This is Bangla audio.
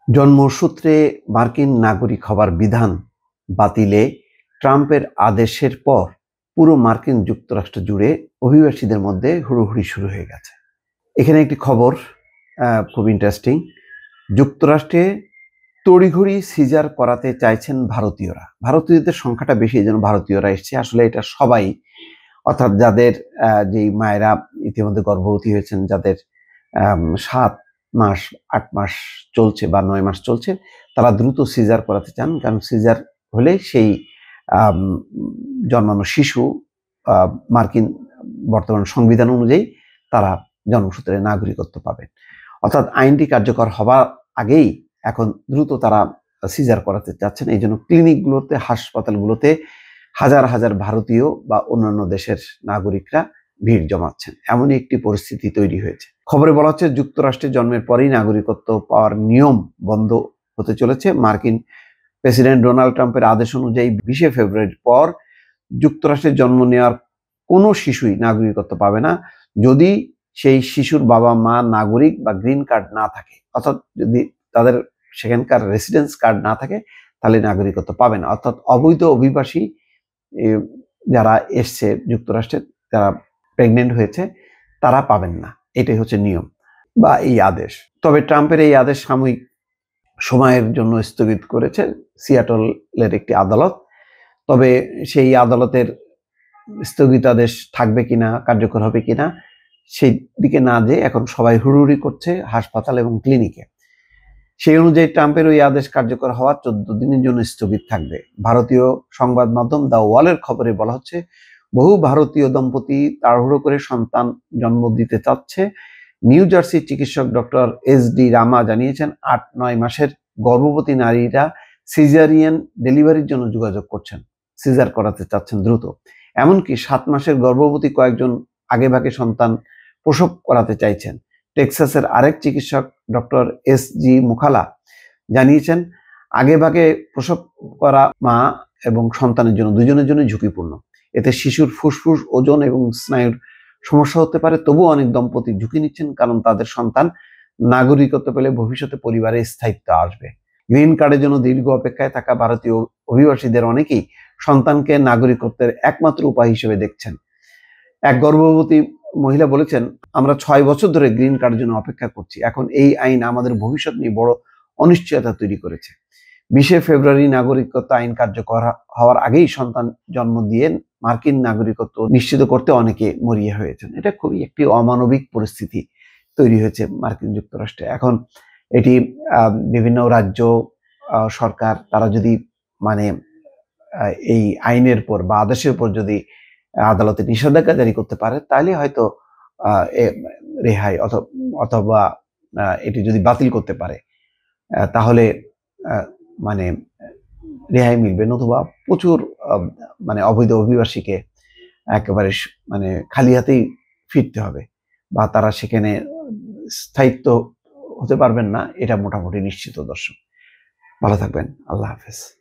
জন্মসূত্রে মার্কিন নাগরিক হবার বিধান বাতিলে ট্রাম্পের আদেশের পর পুরো মার্কিন যুক্তরাষ্ট্র জুড়ে অভিবাসীদের মধ্যে হুড়োহুড়ি শুরু হয়ে গেছে। এখানে একটি খবর খুব ইন্টারেস্টিং। যুক্তরাষ্ট্রে তড়িঘড়ি সিজার করাতে চাইছেন ভারতীয়রা। ভারতীয়দের সংখ্যাটা বেশি, এই জন্য ভারতীয়রা এসছে। আসলে এটা সবাই, অর্থাৎ যাদের যেই মায়েরা ইতিমধ্যে গর্ভবতী হয়েছেন, যাদের 7 মাস 8 মাস চলছে বা 9 মাস চলছে, তারা দ্রুত সিজার করাতে চান। কারণ সিজার হলে সেই জন্মানো শিশু মার্কিন বর্তমান সংবিধান অনুযায়ী তারা জন্মসূত্রে নাগরিকত্ব পাবেন। অর্থাৎ আইনটি কার্যকর হবার আগেই এখন দ্রুত তারা সিজার করাতে চাচ্ছেন। এই জন্য ক্লিনিকগুলোতে, হাসপাতালগুলোতে হাজার হাজার ভারতীয় বা অন্যান্য দেশের নাগরিকরা ভিড় জমাচ্ছেন। এমনই একটি পরিস্থিতি তৈরি হয়েছে। খবরে বলা হচ্ছে যুক্তরাষ্ট্রে জন্মের পরেই নাগরিকত্ব পাওয়ার নিয়ম বন্ধ হতে চলেছে। মার্কিন প্রেসিডেন্ট ডোনাল্ড ট্রাম্পের আদেশ অনুযায়ী 20শে ফেব্রুয়ারির পর যুক্তরাষ্ট্রে জন্ম নেওয়ার কোনো শিশুই নাগরিকত্ব পাবে না যদি সেই শিশুর বাবা মা নাগরিক বা গ্রিন কার্ড না থাকে। অর্থাৎ যদি তাদের সেখানকার রেসিডেন্স কার্ড না থাকে তাহলে নাগরিকত্ব পাবে না। অর্থাৎ অবৈধ অভিবাসী যারা এসছে যুক্তরাষ্ট্রে, যারা প্রেগনেন্ট হয়েছে, তারা পাবেন না। এটাই হচ্ছে নিয়ম বা এই আদেশ। তবে ট্রাম্পের এই আদেশ সাময়িক সময়ের জন্য স্থগিত করেছে সিয়াটলের একটি আদালত। তবে সেই আদালতের স্থগিতাদেশ থাকবে কিনা, কার্যকর হবে কিনা, সেই দিকে না যেয়ে এখন সবাই হুড়ুহুড়ি করছে হাসপাতাল এবং ক্লিনিকে। সেই অনুযায়ী ট্রাম্পের ওই আদেশ কার্যকর হওয়ার 14 দিনের জন্য স্থগিত থাকবে। ভারতীয় সংবাদ মাধ্যম দ্য ওয়ালের খবরে বলা হচ্ছে, বহু ভারতীয় দম্পতি তাড়াহুড়ো করে সন্তান জন্ম দিতে চাচ্ছে। নিউ জার্সির চিকিৎসক ডক্টর এস.ডি. রামা জানিয়েছেন, 8-9 মাসের গর্ভবতী নারীরা সিজারিয়ান ডেলিভারির জন্য যোগাযোগ করছেন, সিজার করাতে চাচ্ছেন দ্রুত। এমনকি 7 মাসের গর্ভবতী কয়েকজন আগেভাগে সন্তান প্রসব করাতে চাইছেন। টেক্সাসের আরেক চিকিৎসক ডক্টর এস.জি. মুখালা জানিয়েছেন, আগেভাগে প্রসব করা মা এবং সন্তানের জন্য দুজনের জন্য ঝুঁকিপূর্ণ। এতে শিশুর ফুসফুস, ওজন এবং স্নায়ুর সমস্যা হতে পারে। তবুও অনেক দম্পতি ঝুঁকি নিচ্ছেন, কারণ তাদের সন্তান নাগরিকত্ব পেলে ভবিষ্যতে পরিবারে স্থায়িত্ব আসবে। গ্রিন কার্ডের জন্য দীর্ঘ অপেক্ষায় থাকা ভারতীয় অভিবাসীদের অনেকেই সন্তানকে নাগরিকত্বের একমাত্র উপায় হিসেবে দেখছেন। এক গর্ভবতী মহিলা বলেছেন, আমরা 6 বছর ধরে গ্রিন কার্ডের জন্য অপেক্ষা করছি। এখন এই আইন আমাদের ভবিষ্যৎ নিয়ে বড় অনিশ্চয়তা তৈরি করেছে। 20শে ফেব্রুয়ারি নাগরিকত্ব আইন কার্যকর হওয়ার আগেই সন্তান জন্ম দিয়ে মার্কিন নাগরিকত্ব নিশ্চিত করতে অনেকে মরিয়া হয়েছেন। এটা খুবই একটি অমানবিক পরিস্থিতি তৈরি হয়েছে মার্কিন যুক্তরাষ্ট্রে। এখন এটি বিভিন্ন রাজ্য সরকার, তারা যদি মানে এই আইনের পর বা আদেশের পর যদি আদালতে নিষেধাজ্ঞা জারি করতে পারে, তাহলে হয়তো রেহাই অথবা এটি যদি বাতিল করতে পারে, তাহলে মানে রেহাই মিলবে। নতুবা প্রচুর মানে অবৈধ অভিবাসীকে একেবারে মানে খালি হাতেই ফিরতে হবে, বা তারা সেখানে স্থায়িত্ব হতে পারবেন না, এটা মোটামুটি নিশ্চিত। দর্শক, ভালো থাকবেন। আল্লাহ হাফেজ।